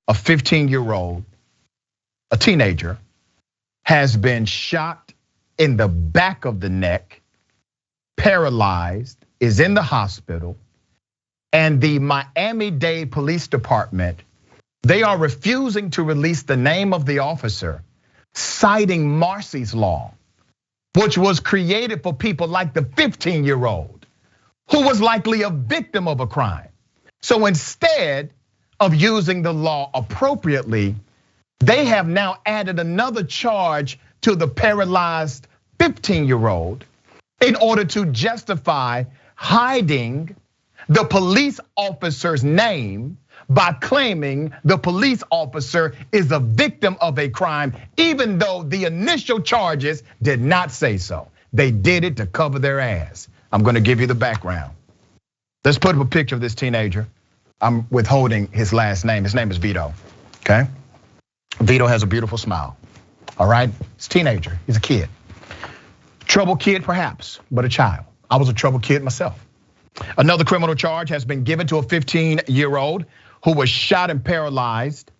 a 15-year-old, a teenager, has been shot in the back of the neck, paralyzed, is in the hospital, and the Miami-Dade Police Department, they are refusing to release the name of the officer, citing Marsy's Law, which was created for people like the 15-year-old, who was likely a victim of a crime. So instead of using the law appropriately, they have now added another charge to the paralyzed 15-year-old in order to justify hiding the police officer's name by claiming the police officer is a victim of a crime, even though the initial charges did not say so. They did it to cover their ass. I'm gonna give you the background. Let's put up a picture of this teenager. I'm withholding his last name. His name is Vito, okay? Vito has a beautiful smile, all right? He's a teenager, he's a kid. Troubled kid perhaps, but a child. I was a troubled kid myself. Another criminal charge has been given to a 15-year-old who was shot and paralyzed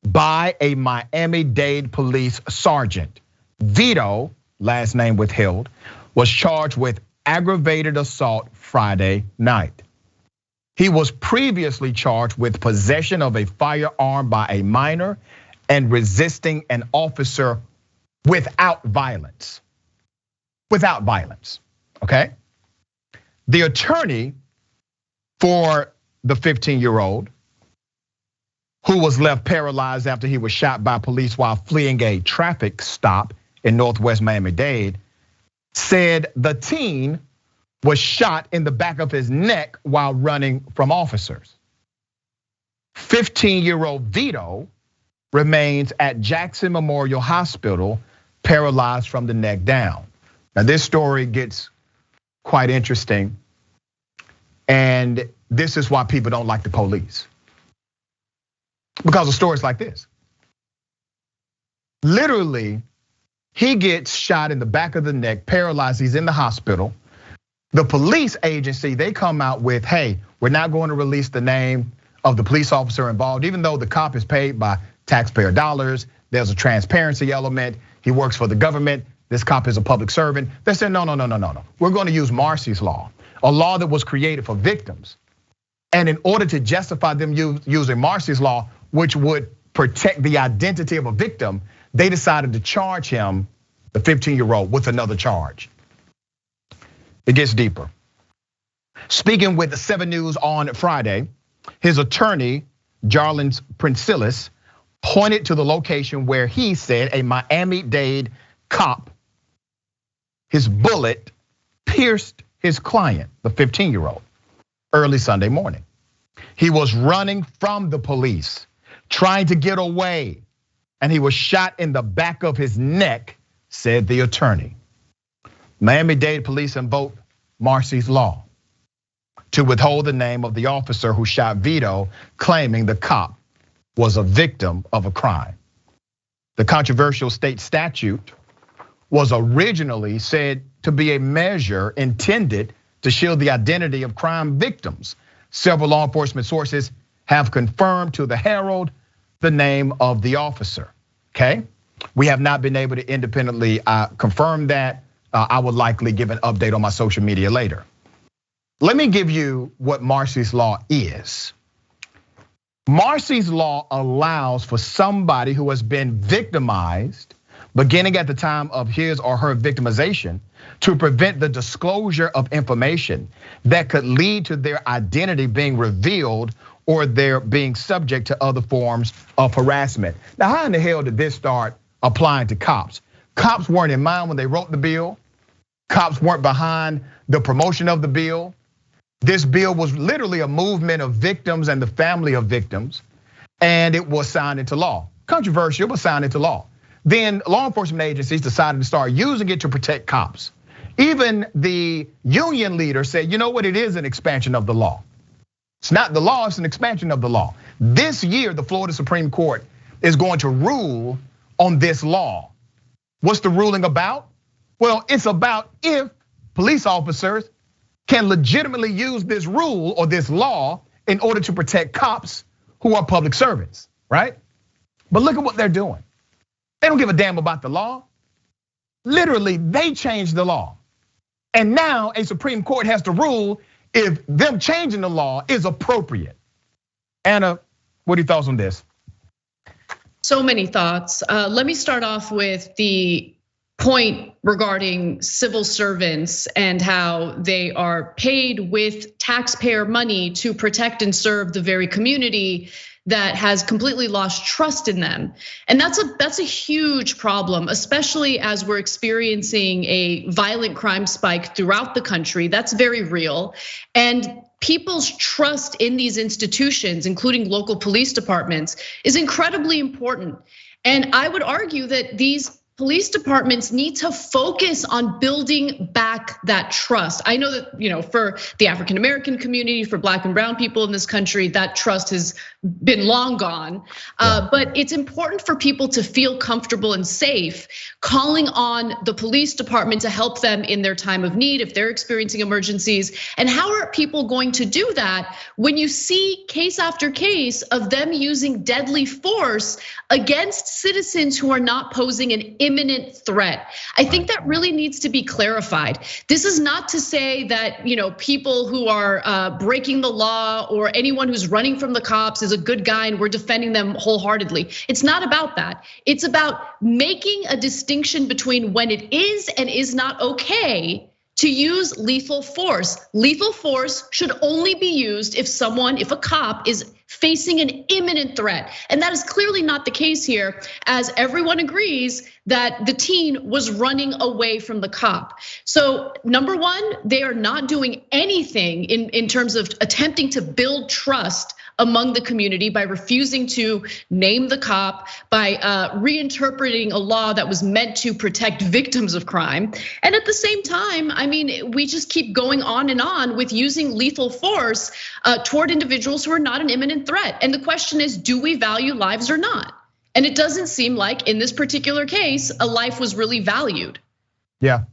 by a Miami-Dade police sergeant. Vito, last name withheld, was charged with aggravated assault Friday night. He was previously charged with possession of a firearm by a minor and resisting an officer without violence. Without violence, okay? The attorney for the 15-year-old, who was left paralyzed after he was shot by police while fleeing a traffic stop in Northwest Miami-Dade, said the teen was shot in the back of his neck while running from officers. 15-year-old Vito remains at Jackson Memorial Hospital, paralyzed from the neck down. Now this story gets quite interesting, and this is why people don't like the police. Because of stories like this. Literally, he gets shot in the back of the neck, paralyzed, he's in the hospital. The police agency, they come out with, hey, we're not going to release the name of the police officer involved, even though the cop is paid by taxpayer dollars, there's a transparency element, he works for the government, this cop is a public servant. They said, no. We're going to use Marsy's Law, a law that was created for victims. And in order to justify them using Marsy's Law, which would protect the identity of a victim, they decided to charge him, the 15-year-old, with another charge. It gets deeper. Speaking with 7 News on Friday, his attorney, Jarlins Princilis, pointed to the location where he said a Miami-Dade cop, his bullet pierced his client, the 15-year-old, early Sunday morning. He was running from the police, trying to get away, and he was shot in the back of his neck, said the attorney. Miami-Dade Police invoked Marsy's Law to withhold the name of the officer who shot Vito, claiming the cop was a victim of a crime. The controversial state statute was originally said to be a measure intended to shield the identity of crime victims. Several law enforcement sources have confirmed to the Herald the name of the officer, okay? We have not been able to independently confirm that. I will likely give an update on my social media later. Let me give you what Marsy's Law is. Marsy's Law allows for somebody who has been victimized, beginning at the time of his or her victimization, to prevent the disclosure of information that could lead to their identity being revealed or their being subject to other forms of harassment. Now, how in the hell did this start applying to cops? Cops weren't in mind when they wrote the bill. Cops weren't behind the promotion of the bill. This bill was literally a movement of victims and the family of victims, and it was signed into law. Controversial, but signed into law. Then law enforcement agencies decided to start using it to protect cops. Even the union leader said, you know what, it is an expansion of the law. It's not the law, it's an expansion of the law. This year, the Florida Supreme Court is going to rule on this law. What's the ruling about? Well, it's about if police officers can legitimately use this rule or this law in order to protect cops who are public servants. right? But look at what they're doing. They don't give a damn about the law. Literally, they changed the law. And now a Supreme Court has to rule if them changing the law is appropriate. Anna, what are your thoughts on this? So many thoughts. Let me start off with the point regarding civil servants and how they are paid with taxpayer money to protect and serve the very community that has completely lost trust in them. And that's a huge problem, especially as we're experiencing a violent crime spike throughout the country. That's very real. And people's trust in these institutions, including local police departments, is incredibly important. And I would argue that these police departments need to focus on building back that trust. I know that, for the African American community, for Black and brown people in this country, that trust has been long gone. But it's important for people to feel comfortable and safe calling on the police department to help them in their time of need if they're experiencing emergencies. And how are people going to do that when you see case after case of them using deadly force against citizens who are not posing an imminent threat? I think that really needs to be clarified. This is not to say that people who are breaking the law or anyone who's running from the cops is a good guy and we're defending them wholeheartedly. It's not about that. It's about making a distinction between when it is and is not okay to use lethal force. Lethal force should only be used if a cop is facing an imminent threat. And that is clearly not the case here, as everyone agrees that the teen was running away from the cop. So number one, they are not doing anything in terms of attempting to build trust among the community by refusing to name the cop, by reinterpreting a law that was meant to protect victims of crime. And at the same time, we just keep going on and on with using lethal force toward individuals who are not an imminent threat. And the question is, do we value lives or not? And it doesn't seem like in this particular case, a life was really valued. Yeah,